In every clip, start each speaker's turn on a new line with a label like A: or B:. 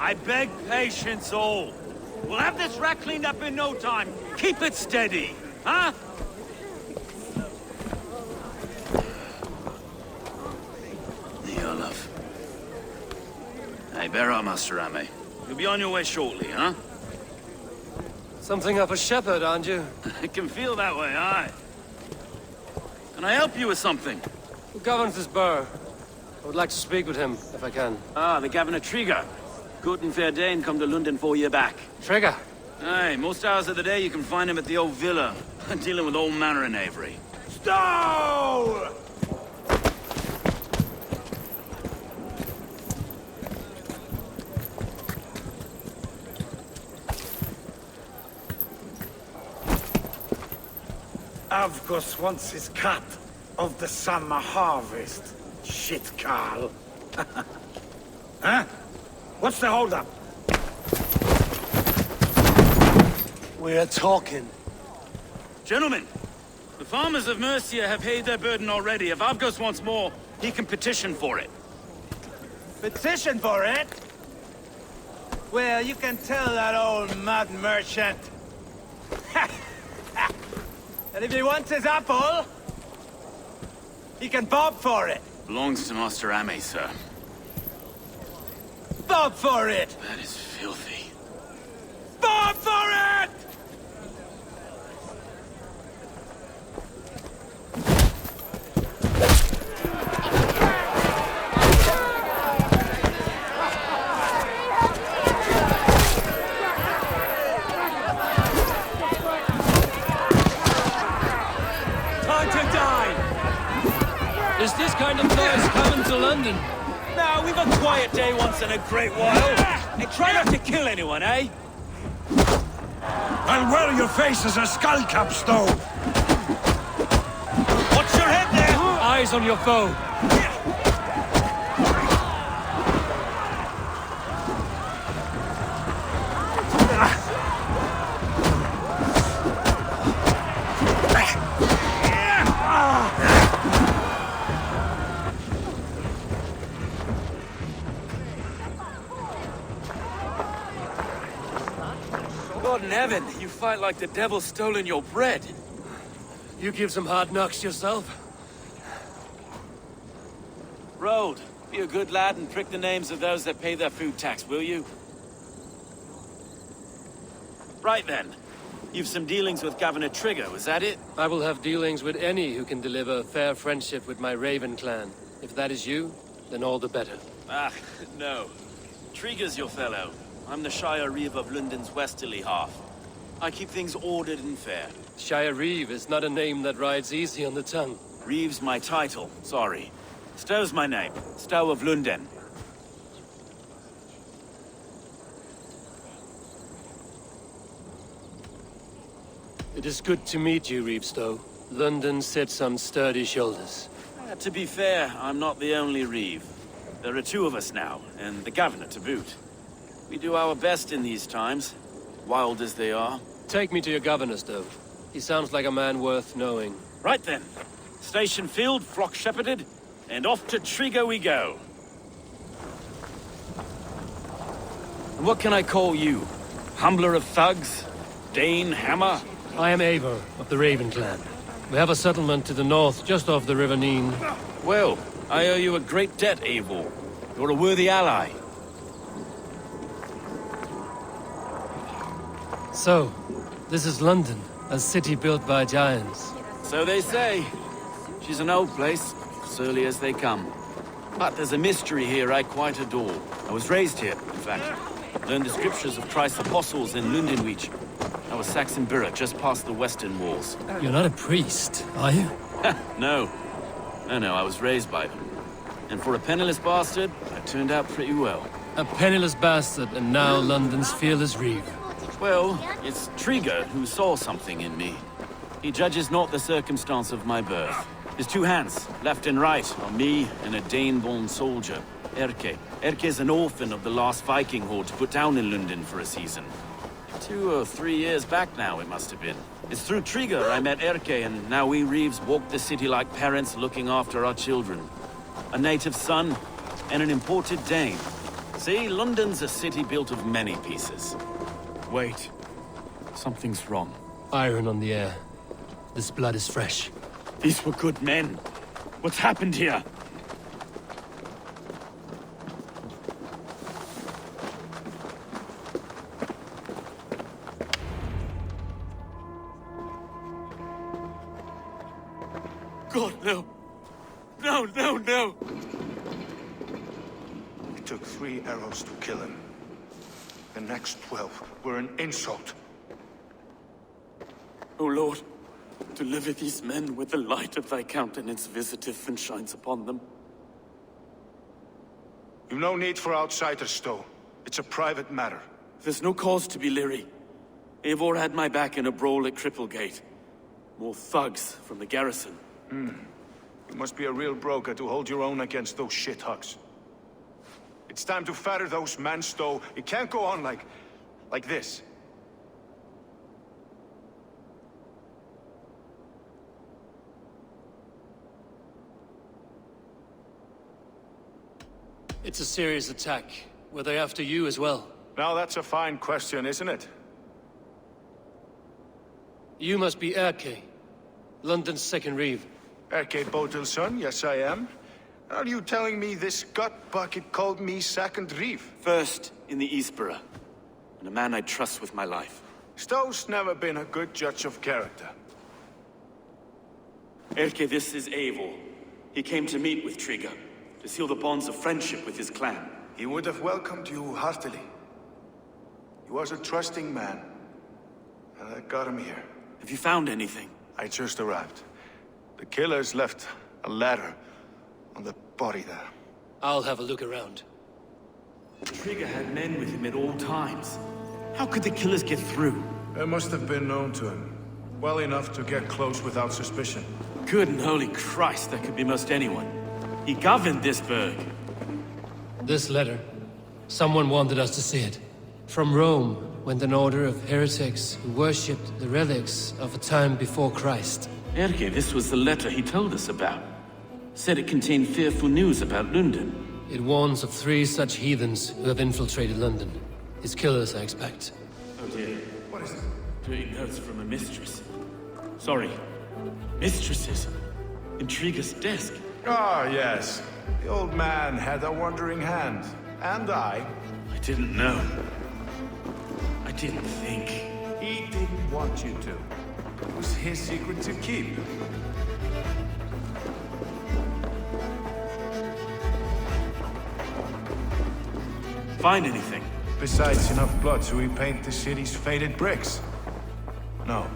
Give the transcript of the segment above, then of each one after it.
A: I beg patience, all. We'll have this rat cleaned up in no time. Keep it steady, huh? Olaf. Hey, bear up, Master Ame. You'll be on your way shortly, huh?
B: Something of a shepherd, aren't you?
A: It can feel that way, aye. Can I help you with something?
B: Who governs this burr? I would like to speak with him, if I can.
A: Ah, the Governor Trigger. Good and fair Dane come to London 4 year back.
B: Trigger!
A: Aye, most hours of the day you can find him at the old villa, dealing with all manner in Avery.
C: Stow! Avgos wants his cut of the summer harvest. Shit, Carl. Huh? What's the holdup?
B: We're talking.
A: Gentlemen, the farmers of Mercia have paid their burden already. If Avgos wants more, he can petition for it.
C: Petition for it? Well, you can tell that old mud merchant. And if he wants his apple, he can bob for it.
A: Belongs to Master Ame, sir.
C: Bob for it!
A: That is filthy.
C: Bob for it!
B: Time to die! Is this kind of noise coming to London?
A: Now, we've a quiet day once in a great while. And try not to kill anyone, eh?
C: I'll wear your face as a skullcap, Stow!
A: Watch your head there!
B: Eyes on your foe.
A: God in heaven, you fight like the devil's stolen your bread.
B: You give some hard knocks yourself.
A: Road, be a good lad and prick the names of those that pay their food tax, will you? Right then. You've some dealings with Governor Trigger, was that it?
B: I will have dealings with any who can deliver fair friendship with my Raven clan. If that is you, then all the better.
A: Ah, no. Trigger's your fellow. I'm the Shire Reeve of London's westerly half. I keep things ordered and fair.
B: Shire Reeve is not a name that rides easy on the tongue.
A: Reeve's my title, sorry. Stow's my name. Stow of London.
B: It is good to meet you, Reeve Stow. London sits on sturdy shoulders.
A: To be fair, I'm not the only Reeve. There are two of us now, and the Governor to boot. We do our best in these times, wild as they are.
B: Take me to your governor, Stow. He sounds like a man worth knowing.
A: Right then. Station filled, flock shepherded, and off to Trigger we go. And what can I call you? Humbler of thugs? Dane Hammer?
B: I am Eivor of the Raven clan. We have a settlement to the north, just off the River Nene.
A: Well, I owe you a great debt, Eivor. You're a worthy ally.
B: So, this is London, a city built by giants.
A: So they say. She's an old place, surly as they come. But there's a mystery here I quite adore. I was raised here, in fact. Learned the scriptures of Christ's apostles in Lundenwich. I was Saxon Borough, just past the western walls.
B: You're not a priest, are you?
A: No. No, I was raised by them. And for a penniless bastard, I turned out pretty well.
B: A penniless bastard, and now London's fearless Reeve.
A: Well, it's Trigger who saw something in me. He judges not the circumstance of my birth. His two hands, left and right, are me and a Dane-born soldier, Erke. Erke's an orphan of the last Viking horde put down in London for a season. 2 or 3 years back now, it must have been. It's through Trigger I met Erke, and now we Reeves walk the city like parents looking after our children. A native son, and an imported Dane. See, London's a city built of many pieces. Wait. Something's wrong.
B: Iron on the air. This blood is fresh.
A: These were good men. What's happened here? God, no. No, no, no!
D: It took 3 arrows to kill him. The next 12 were an insult.
A: O Lord, deliver these men with the light of thy countenance visiteth and shines upon them.
D: You've no need for outsiders, Stowe. It's a private matter.
A: There's no cause to be leery. Eivor had my back in a brawl at Cripplegate. More thugs from the garrison.
D: You must be a real broker to hold your own against those shithugs. It's time to fetter those men, Stowe. It can't go on like this.
B: It's a serious attack. Were they after you as well?
D: Now that's a fine question, isn't it?
B: You must be Erke, London's second reeve.
D: Erke Botel's son, yes I am. Are you telling me this gut bucket called me second reeve?
A: First in the Eastborough, and a man I trust with my life.
D: Stowe's never been a good judge of character.
A: Erke, this is Eivor. He came to meet with Trigger, to seal the bonds of friendship with his clan.
D: He would have welcomed you heartily. He was a trusting man, and I got him here.
A: Have you found anything?
D: I just arrived. The killers left a ladder on the body there.
B: I'll have a look around.
A: Trigger had men with him at all times. How could the killers get through?
D: They must have been known to him. Well enough to get close without suspicion.
A: Good and holy Christ, that could be most anyone. He governed this burg.
B: This letter. Someone wanted us to see it. From Rome went an order of heretics who worshipped the relics of a time before Christ.
A: Erke, this was the letter he told us about. Said it contained fearful news about London.
B: It warns of 3 such heathens who have infiltrated London. His killers, I expect.
A: Oh dear.
D: What is it?
A: Doing notes from a mistress. Sorry. Mistresses. In Trigger's desk.
D: Ah, yes. The old man had a wandering hand. And I
A: didn't know. I didn't think.
D: He didn't want you to. It was his secret to keep.
A: Find anything?
D: Besides enough blood to repaint the city's faded bricks. No.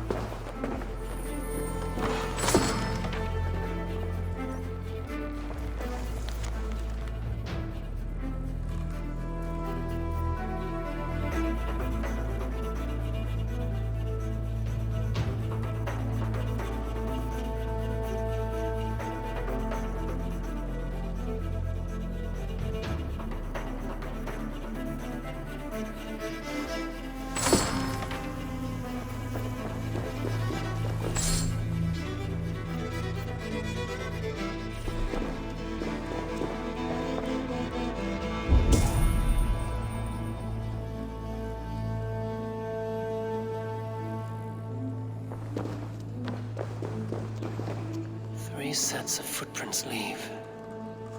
B: Three sets of footprints leave.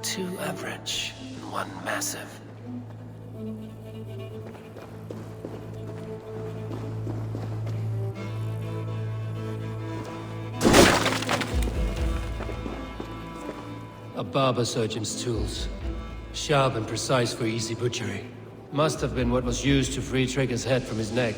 B: 2 average and 1 massive. A barber surgeon's tools. Sharp and precise for easy butchery. Must have been what was used to free Trigger's head from his neck.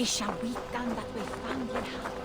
E: Hey, shall we done that we found your help?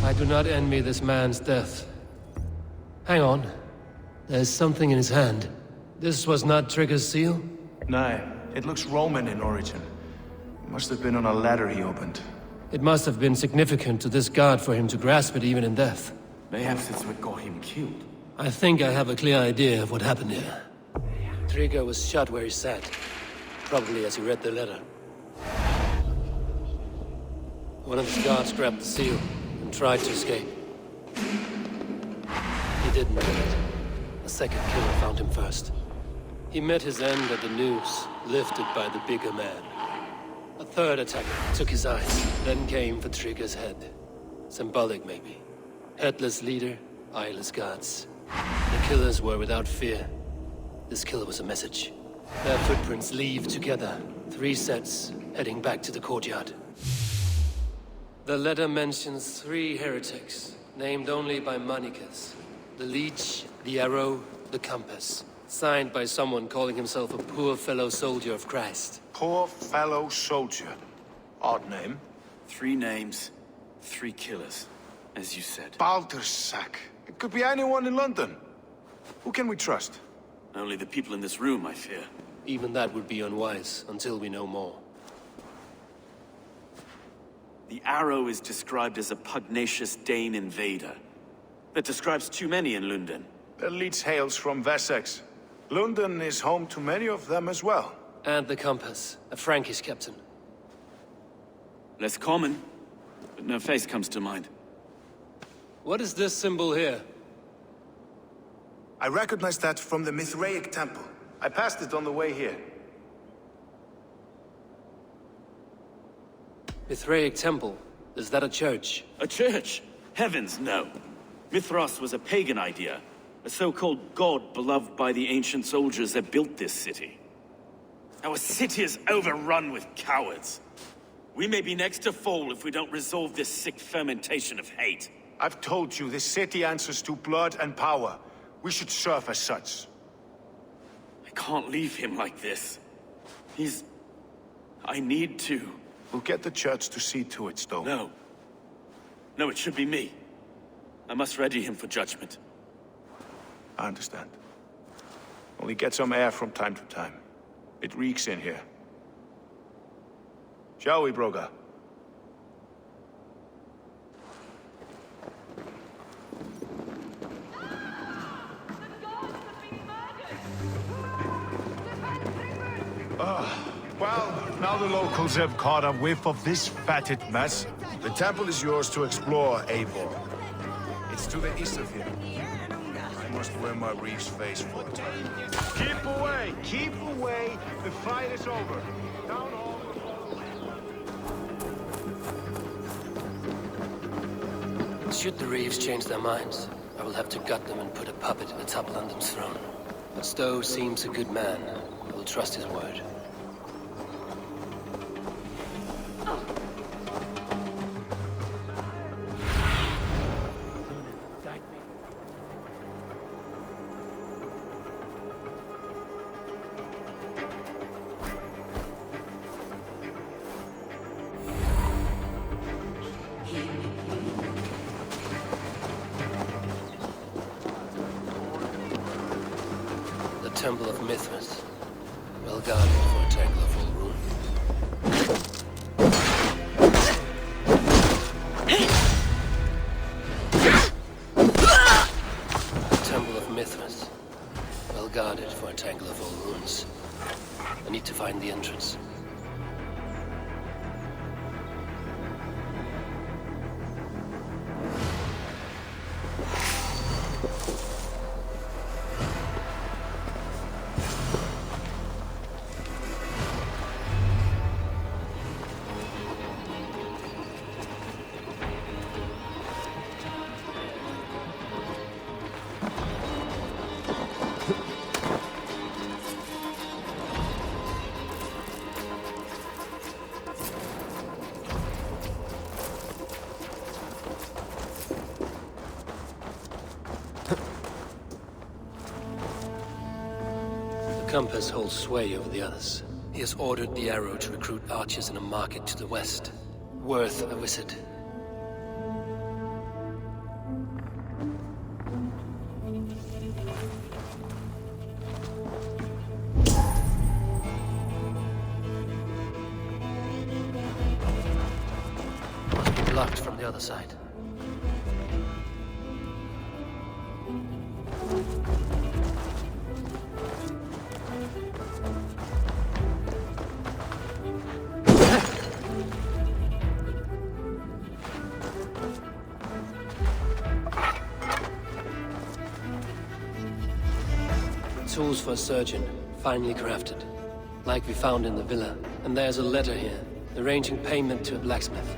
B: I do not envy this man's death. Hang on. There's something in his hand. This was not Trigger's seal?
D: Nah, it looks Roman in origin. Must have been on a ladder he opened.
B: It must have been significant to this god for him to grasp it even in death.
A: Perhaps it's what got him killed.
B: I think I have a clear idea of what happened here. Trigger was shot where he sat. Probably as he read the letter. One of his guards grabbed the seal and tried to escape. He didn't do it. A second killer found him first. He met his end at the noose, lifted by the bigger man. A third attacker took his eyes, then came for Trigger's head. Symbolic, maybe. Headless leader, eyeless guards. The killers were without fear. This killer was a message. Their footprints leave together. 3 sets, heading back to the courtyard. The letter mentions 3 heretics, named only by Manicus. The Leech, the Arrow, the Compass. Signed by someone calling himself a poor fellow soldier of Christ.
D: Poor fellow soldier. Odd name.
A: 3 names, 3 killers, as you said.
D: Baldersack. It could be anyone in London. Who can we trust?
A: Only the people in this room, I fear.
B: Even that would be unwise, until we know more.
A: The Arrow is described as a pugnacious Dane invader. That describes too many in London.
D: The Leech hails from Wessex. London is home to many of them as well.
B: And the Compass, a Frankish captain.
A: Less common, but no face comes to mind.
B: What is this symbol here?
D: I recognize that from the Mithraic Temple. I passed it on the way here.
B: Mithraic Temple? Is that a church?
A: A church? Heavens, no. Mithras was a pagan idea. A so-called god beloved by the ancient soldiers that built this city. Our city is overrun with cowards. We may be next to fall if we don't resolve this sick fermentation of hate.
D: I've told you, this city answers to blood and power. We should serve as such.
A: I can't leave him like this. I need to.
D: We'll get the church to see to it, Stone.
A: No. No, it should be me. I must ready him for judgment.
D: I understand. Only get some air from time to time. It reeks in here. Shall we, Broga? Well, now the locals have caught a whiff of this fatted mess. The temple is yours to explore, Eivor. It's to the east of here. I must wear my Reeve's face for a time. Keep away! Keep away! The fight is over. Down all
B: Should the Reeves change their minds, I will have to gut them and put a puppet atop London's throne. But Stowe seems a good man. I will trust his word. Temple of Mithras. Well guarded for a tangle of full ruin. Temple of Mithras. Well guarded for a tangle of old ruins. I need to find the entrance. Compass holds sway over the others. He has ordered the Arrow to recruit archers in a market to the west. Worth a visit. Must be blocked from the other side. Tools for a surgeon, finely crafted. Like we found in the villa. And there's a letter here, arranging payment to a blacksmith.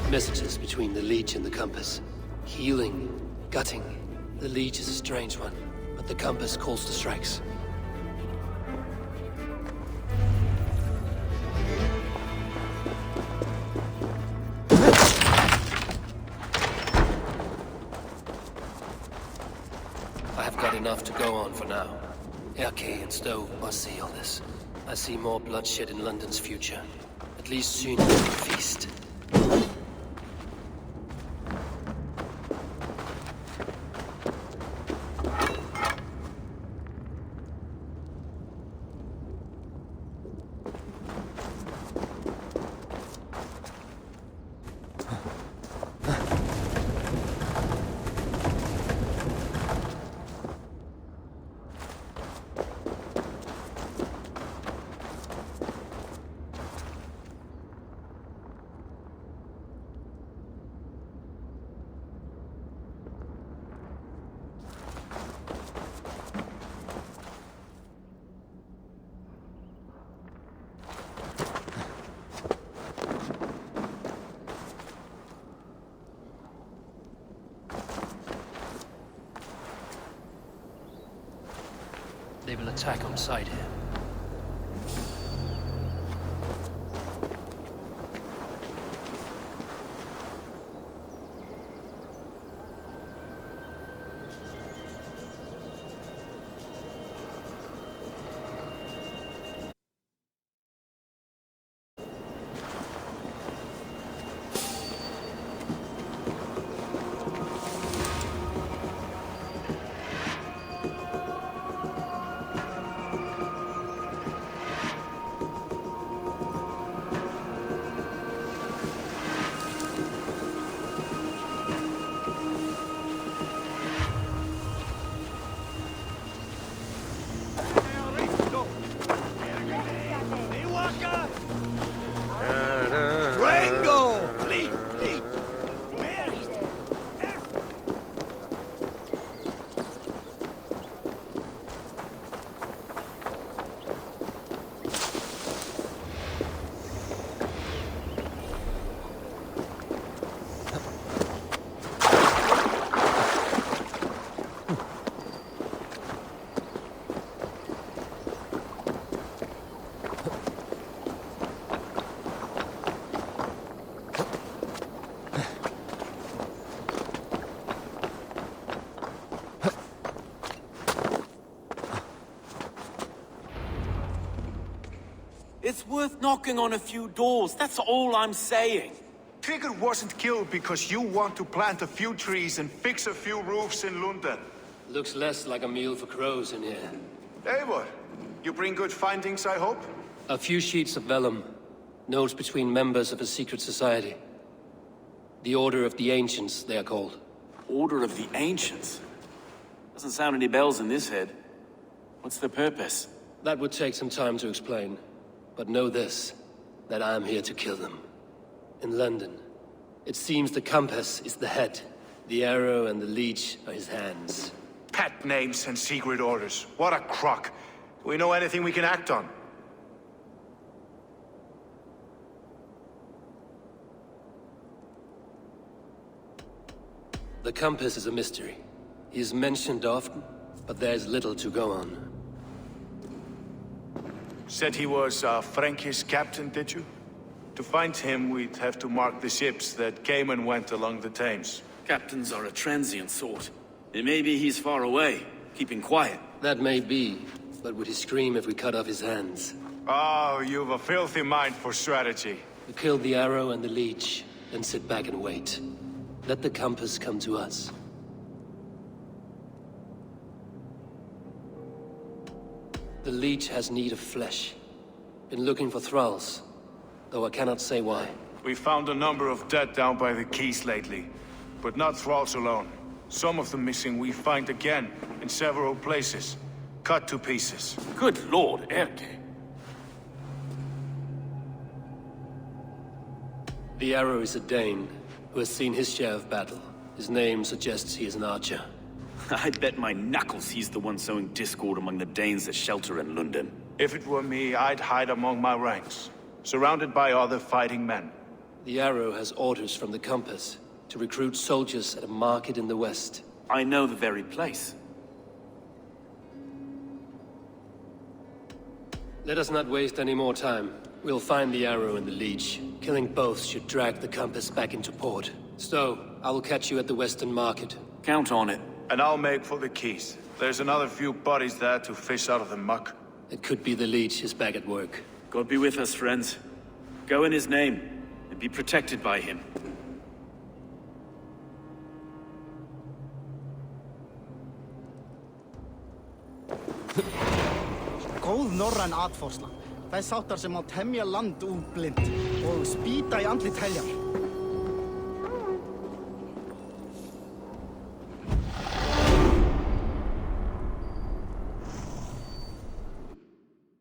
B: Messages between the Leech and the Compass. Healing, gutting. The Leech is a strange one, but the Compass calls to strikes. I have got enough to go on for now. Erke and Stowe must see all this. I see more bloodshed in London's future. At least soon will be feast. They will attack on sight here.
A: It's worth knocking on a few doors, that's all I'm saying.
D: Trigger wasn't killed because you want to plant a few trees and fix a few roofs in London.
B: Looks less like a meal for crows in here.
D: Eivor, you bring good findings, I hope?
B: A few sheets of vellum. Notes between members of a secret society. The Order of the Ancients, they are called.
A: Order of the Ancients? Doesn't sound any bells in this head. What's the purpose?
B: That would take some time to explain. But know this, that I am here to kill them. In London, it seems the Compass is the head. The arrow and the leech are his hands.
D: Pet names and secret orders. What a crock. Do we know anything we can act on?
B: The Compass is a mystery. He is mentioned often, but there is little to go on.
D: Said he was a Frankish captain, did you? To find him, we'd have to mark the ships that came and went along the Thames.
A: Captains are a transient sort. It may be he's far away, keeping quiet.
B: That may be, but would he scream if we cut off his hands?
D: Oh, you've a filthy mind for strategy.
B: We kill the arrow and the leech, then sit back and wait. Let the Compass come to us. The leech has need of flesh. Been looking for thralls, though I cannot say why.
D: We found a number of dead down by the quays lately, but not thralls alone. Some of the missing we find again in several places, cut to pieces.
A: Good lord, Erke.
B: The Arrow is a Dane who has seen his share of battle. His name suggests he is an archer.
A: I bet my knuckles he's the one sowing discord among the Danes that shelter in London.
D: If it were me, I'd hide among my ranks, surrounded by other fighting men.
B: The Arrow has orders from the Compass to recruit soldiers at a market in the west.
A: I know the very place.
B: Let us not waste any more time. We'll find the Arrow and the Leech. Killing both should drag the Compass back into port. So, I will catch you at the Western Market.
A: Count on it.
D: And I'll make for the quays. There's another few bodies there to fish out of the muck.
B: It could be the Leech is back at work.
A: God be with us, friends. Go in his name, and be protected by him.
F: Góð norræn atforsla. Þess áttar sem má temja land úr blind og spýta í andlit heljar.